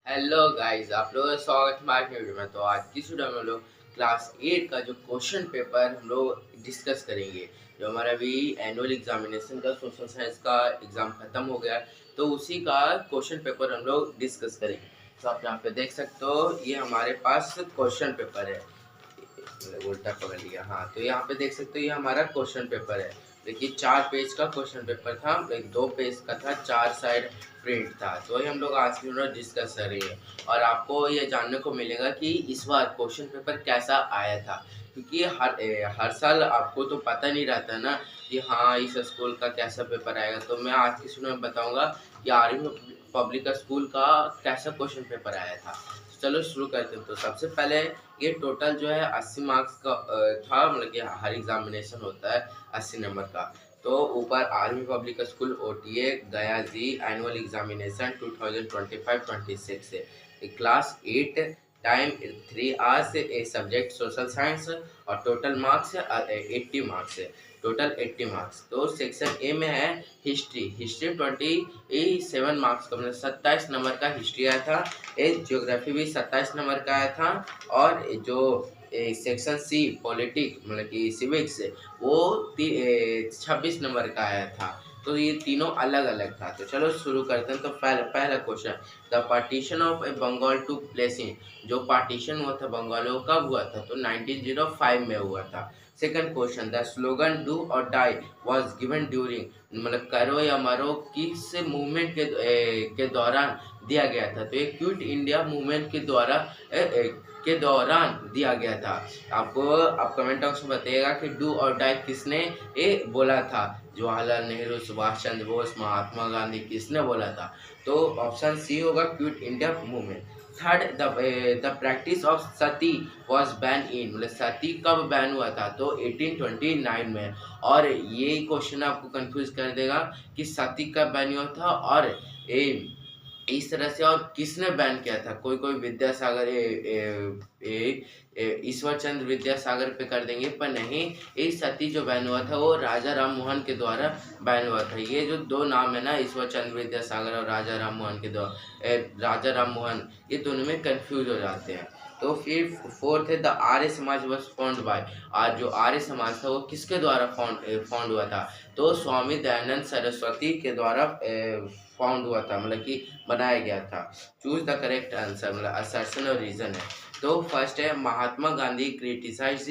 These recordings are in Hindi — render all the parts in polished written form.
हेलो गाइस, आप लोगों का स्वागत है हमारे वीडियो में। तो आज की वीडियो में हम लोग क्लास 8 का जो क्वेश्चन पेपर हम लोग डिस्कस करेंगे। जो हमारा अभी एनुअल एग्जामिनेशन का सोशल साइंस का एग्ज़ाम ख़त्म हो गया, तो उसी का क्वेश्चन पेपर हम लोग डिस्कस करेंगे। तो आप यहाँ पे देख सकते हो, ये हमारे पास क्वेश्चन पेपर है। उल्टा पकड़ लिया। हाँ, तो यहाँ पे देख सकते हो, ये हमारा क्वेश्चन पेपर है। देखिए 4 पेज का क्वेश्चन पेपर था, एक 2 पेज का था, 4 साइड प्रिंट था। तो वही हम लोग आज की वीडियो डिस्कस करेंगे और आपको ये जानने को मिलेगा कि इस बार क्वेश्चन पेपर कैसा आया था। क्योंकि हर साल आपको तो पता नहीं रहता ना कि हाँ, इस स्कूल का कैसा पेपर आएगा। तो मैं आज की वीडियो में बताऊँगा कि 8वीं पब्लिक स्कूल का कैसा क्वेश्चन पेपर आया था। चलो शुरू करते हैं। तो सबसे पहले ये टोटल जो है 80 मार्क्स का था, मतलब कि हर एग्जामिनेशन होता है 80 नंबर का। तो ऊपर आर्मी पब्लिक स्कूल ओटीए गया जी एनुअल एग्जामिनेशन 2025-26 से class 8 time 3 hours, a subject social science और टोटल मार्क्स 80 मार्क्स है, टोटल 80 मार्क्स। तो सेक्शन ए में है हिस्ट्री। हिस्ट्री 27 मार्क्स का, मतलब 27 नंबर का हिस्ट्री आया था। एक ज्योग्राफी भी 27 नंबर का आया था। और जो सेक्शन सी पॉलिटिक्स, मतलब कि सिविक्स, वो 26 नंबर का आया था। तो ये तीनों अलग अलग था। तो चलो शुरू करते हैं। तो पहला question, the partition of Bengal to place in, जो पार्टीशन हुआ था बंगाल वो कब हुआ था? तो 1905 में हुआ था। Second question, the slogan do और डाई वाज गिवन ड्यूरिंग, मतलब करो या मरो किस मूवमेंट के दौरान दिया गया था? तो ये क्विट इंडिया मूवमेंट के द्वारा के दौरान दिया गया था। आपको आप कमेंट बॉक्स में बताइएगा कि डू और डाई किसने ये बोला था? जवाहरलाल नेहरू, सुभाष चंद्र बोस, महात्मा गांधी, किसने बोला था? तो ऑप्शन सी होगा, quit India movement. Third, the practice of sati was ban in, मतलब सती कब बैन हुआ था? तो 1829 में। और ये क्वेश्चन आपको कंफ्यूज कर देगा कि सती कब बैन हुआ था और इस तरह से, और किसने बैन किया था? कोई कोई विद्यासागर ईश्वर चंद्र विद्यासागर पे कर देंगे, पर नहीं, ये सती जो बैन हुआ था वो राजा राम मोहन के द्वारा बैन हुआ था। ये जो दो नाम है ना, ईश्वर चंद्र विद्यासागर और राजा राम मोहन के द्वारा, राजा राम मोहन, ये दोनों में कंफ्यूज हो जाते हैं। तो फिर फोर्थ है, the Arya Samaj was found by, आज जो आर्य समाज था वो किसके द्वारा फाउंड हुआ था? तो स्वामी दयानंद सरस्वती के द्वारा फाउंड हुआ था, मतलब कि बनाया गया था। चूज द करेक्ट आंसर, मतलब असर्शन और रीजन है। तो फर्स्ट है, Mahatma Gandhi criticise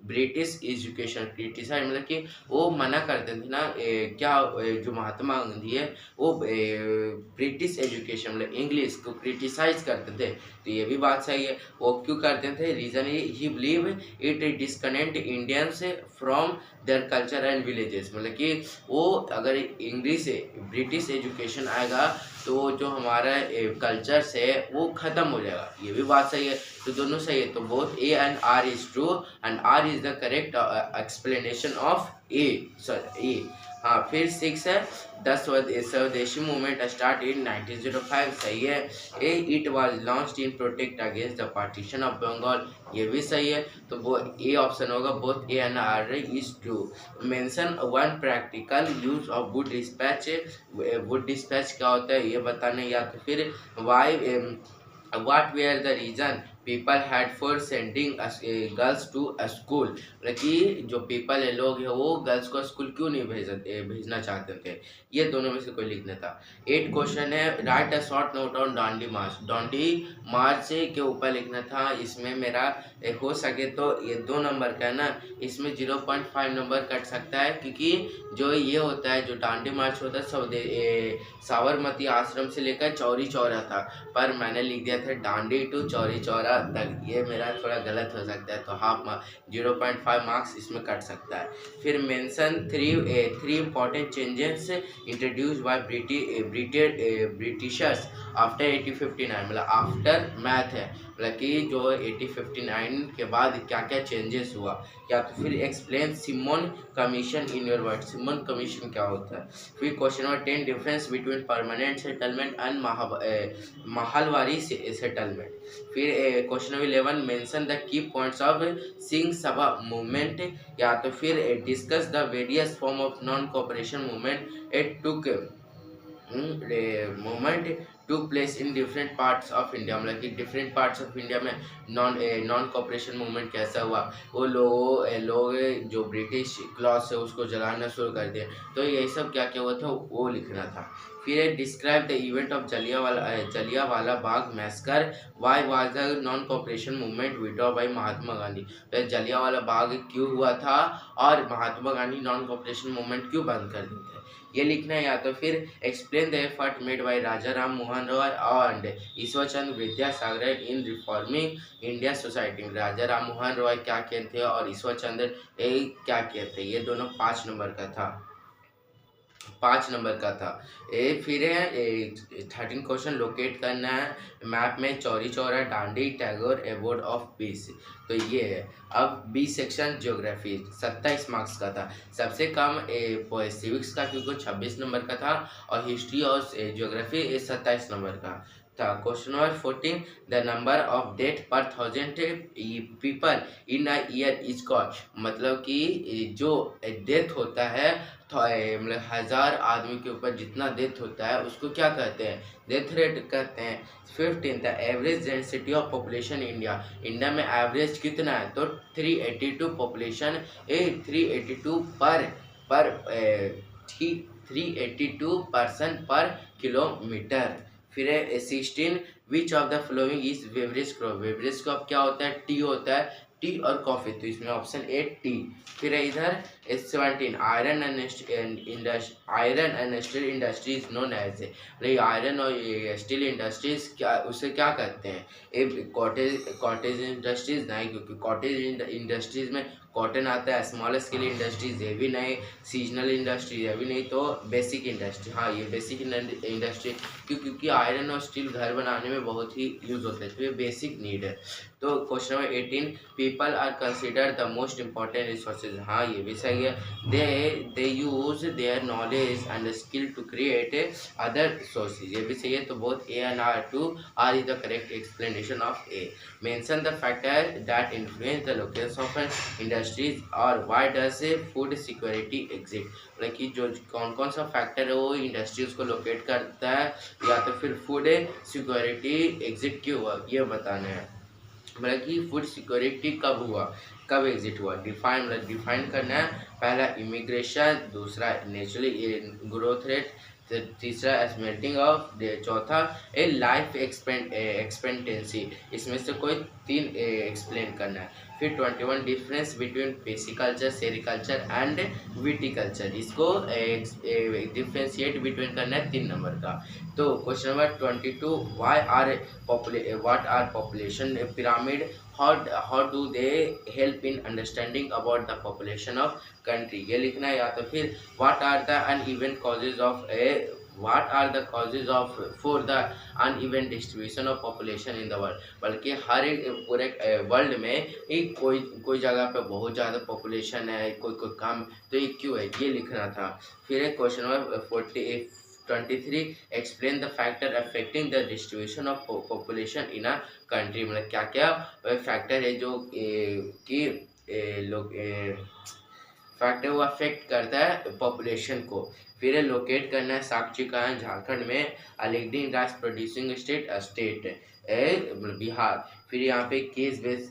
British education. Criticise मतलब कि वो मना करते थे ना, जो महात्मा गांधी है वो ब्रिटिश एजुकेशन मतलब इंग्लिश को क्रिटिसाइज करते थे। तो ये भी बात सही है। वो क्यों करते थे? Reason he believe it disconnect Indians from their culture and villages, मतलब कि वो अगर इंग्लिश ब्रिटिश एजुकेशन आएगा तो जो हमारा कल्चर है वो ख़त्म हो जाएगा। ये भी बात सही है। तो दोनों सही है। तो both A and R is true and R is the correct explanation of A, sorry A. हाँ, फिर 6 है, द स्वदेशी मूवमेंट स्टार्ट इन 1905, सही है। A it was launched in protect against the partition of Bengal, ये भी सही है। तो वो ए ऑप्शन होगा, both A and R is true. Mention one practical use of wood dispatch. Wood dispatch क्या होता है ये बताने, या तो फिर why what were the reason people had for sending girls to a school, मतलब कि जो पीपल है, लोग है, वो गर्ल्स को स्कूल क्यों नहीं भेजना चाहते थे? ये दोनों में से कोई लिखना था। 8 क्वेश्चन है, write a short note on Dandi march. Dandi march के ऊपर लिखना था। इसमें मेरा हो सके तो ये 2 नंबर का है ना, इसमें 0.5 नंबर कट सकता है, क्योंकि जो ये होता है, जो डांडी मार्च होता है साबरमती आश्रम से लेकर चौरी चौरा था, पर मैंने लिख दिया था डांडी टू चौरी चौरा तक। ये मेरा थोड़ा गलत हो सकता है, तो हाफ 0.5 मार्क्स इसमें कट सकता है। फिर mention three important changes introduce by Britishers after 1859, मतलब आफ्टर मैथ है, मतलब कि जो 1859 के बाद क्या क्या चेंजेस हुआ। या तो फिर explain Simon commission in your word. Simon commission क्या होता है? फिर question number 10, difference between permanent settlement and Mahalwari settlement. फिर question number 11, mention the key points of Singh Sabha movement. या तो फिर discuss the various form of non cooperation movement it took movement to place in different parts of India, मतलब कि डिफरेंट पार्ट्स ऑफ इंडिया में नॉन कॉपरेशन मूवमेंट कैसा हुआ। वो लोग जो ब्रिटिश क्लॉथ है उसको जलाना शुरू कर दिए। तो यही सब क्या क्या हुआ था वो लिखना था। फिर describe the event of Jallianwala Bagh massacre, why was the non cooperation movement withdraw by Mahatma Gandhi. तो जलियांवाला बाग क्यों हुआ था और Mahatma Gandhi non cooperation movement क्यों बंद कर दिए थे, ये लिखना है। या तो फिर explain the effort made by Raja Ram Mohan Roy and Ishwar Chandra Vidyasagar in reforming India society. Raja Ram Mohan Roy क्या किए थे और ईश्वर चंद्र क्या किए थे, ये दोनों 5 नंबर का था, 5 नंबर का था। फिर है 13 क्वेश्चन लोकेट करना है मैप में Chauri Chaura Dandi Tagore award of peace. तो ये है। अब बी सेक्शन ज्योग्राफी 27 मार्क्स का था। सबसे कम सिविक्स का क्योंकि 26 नंबर का था और हिस्ट्री और ज्योग्राफी 27 नंबर का था। Question number 14 the number of death पर 1000 people in a year is called, मतलब कि जो डेथ होता है मतलब 1000 आदमी के ऊपर जितना डेथ होता है उसको क्या कहते हैं, डेथ रेट कहते हैं। 15 the average density of population India में एवरेज कितना है, तो 382 पॉपुलेशन 382 पर 382 पर्सन पर किलोमीटर। फिर है 16 विच of the following is beverage crop, beverage crop क्या होता है, टी होता है, टी और कॉफी, तो इसमें ऑप्शन ए टी। फिर है इधर 17 iron and steel industries known as, iron और स्टील इंडस्ट्रीज क्या उसे क्या कहते हैं, कॉटेज इंडस्ट्रीज नहीं, क्योंकि कॉटेज इंडस्ट्रीज में कॉटन आता है। स्मॉल स्केल इंडस्ट्रीज ये भी नहीं, सीजनल इंडस्ट्री ये भी नहीं, तो बेसिक इंडस्ट्री, हाँ ये बेसिक इंडस्ट्री क्योंकि आयरन और स्टील घर बनाने में बहुत ही यूज होते हैं, तो ये बेसिक नीड है। तो question number 18 people are consider the most important resources, हाँ ये भी सही है। They use their knowledge and skill to create other sources, ये भी सही है। तो both A and R to R is the correct explanation of A. Mention the factor that influence the location of industries और why does food security exist, मतलब कि जो कौन कौन सा फैक्टर है वो इंडस्ट्रीज को लोकेट करता है या तो फिर फूड सिक्योरिटी एग्जिट क्यों हुआ ये बताना है। मतलब कि फूड सिक्योरिटी कब हुआ, कब एग्जिट हुआ, डिफाइन मतलब डिफाइन करना है। पहला इमिग्रेशन, दूसरा नेचुरली ग्रोथ रेट, तीसरा स्मेल्टिंग ऑफ, चौथा ए लाइफ एक्सपेक्टेंसी, इसमें से कोई 3 एक्सप्लेन करना है। फिर 21 difference between pisciculture sericulture and viticulture, इसको डिफ्रेंशिएट बिटवीन करना है 3 नंबर का। तो question number 22 what are population pyramid, how do they help in understanding about the population of country, ये लिखना है। या तो फिर what are the uneven causes of for the uneven distribution of population in the world, बल्कि हर एक पूरे वर्ल्ड में एक कोई जगह पे बहुत ज़्यादा पॉपुलेशन है, कोई कम, तो ये क्यों है ये लिखना था। फिर question number 23 explain the factor affecting the distribution of population in a country, मतलब क्या क्या फैक्टर है जो कि लोग फैक्टर वो अफेक्ट करता है पॉपुलेशन को। फिर लोकेट करना है साक्षी का है झारखंड में, अलेक्डिंग राइस प्रोड्यूसिंग स्टेट बिहार। फिर यहाँ पे केस बेस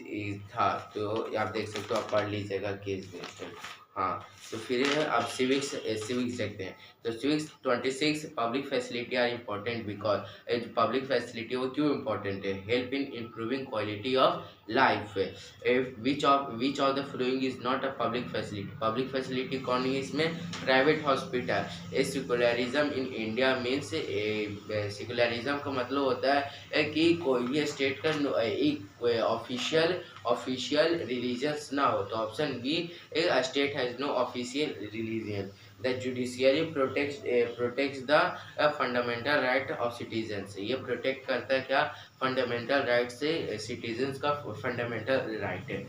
था, तो आप देख सकते हो, आप पढ़ लीजिएगा केस बेस्ड। हाँ तो फिर अब सिविक्स देखते हैं। तो civics 26 public facility are important because public facility वो क्यों इम्पोर्टेंट है, help in improving quality of life. Which of the following is not a public facility कौन है इसमें, private hospital. A secularism in India means, secularism का मतलब होता है कि कोई भी स्टेट का एक ऑफिशियल रिलीजन्स ना हो, तो option B a state has no official religion. The judiciary protects the fundamental right of citizens, ये प्रोटेक्ट करता है क्या, फंडामेंटल राइट से सिटीजन्स का फंडामेंटल राइट है।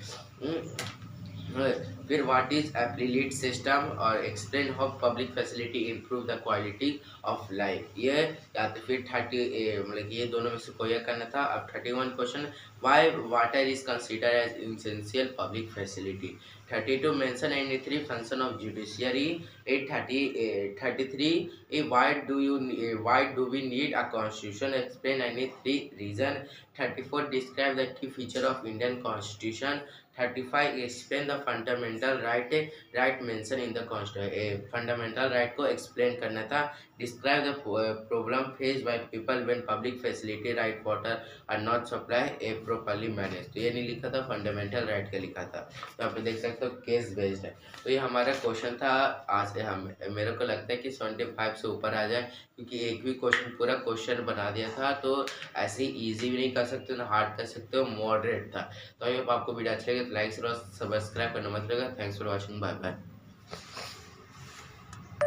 फिर व्हाट इज एप्लीट सिस्टम और explain how public facility improve the quality of life. ये या तो फिर 30 मतलब कि ये दोनों में से कोई एक करना था। अब 31 question, why water is consider as essential public facility. 32 mention any three function of judiciary. 33 why do we need a constitution, explain any three reason। 34 describe the key feature of Indian constitution। 35 explain the fundamental right mentioned in the constitution। Fundamental right को एक्सप्लेन करना था। Describe the problem face by people when public facility right water are not supply a properly manage. तो ये नहीं लिखा था, फंडामेंटल राइट का लिखा था। तो आप देख सकते हो केस बेस्ड है। तो ये हमारा क्वेश्चन था। आज से हम मेरे को लगता है कि 75 से ऊपर आ जाए, क्योंकि एक भी क्वेश्चन पूरा क्वेश्चन बना दिया था। तो ऐसे इजी भी नहीं कर सकते ना हार्ड कर सकते हो, मॉडरेट था। तो आई होप आपको वीडियो अच्छा लगे तो लाइक और सब्सक्राइब करना मत भूलिएगा। Thanks for watching, bye bye.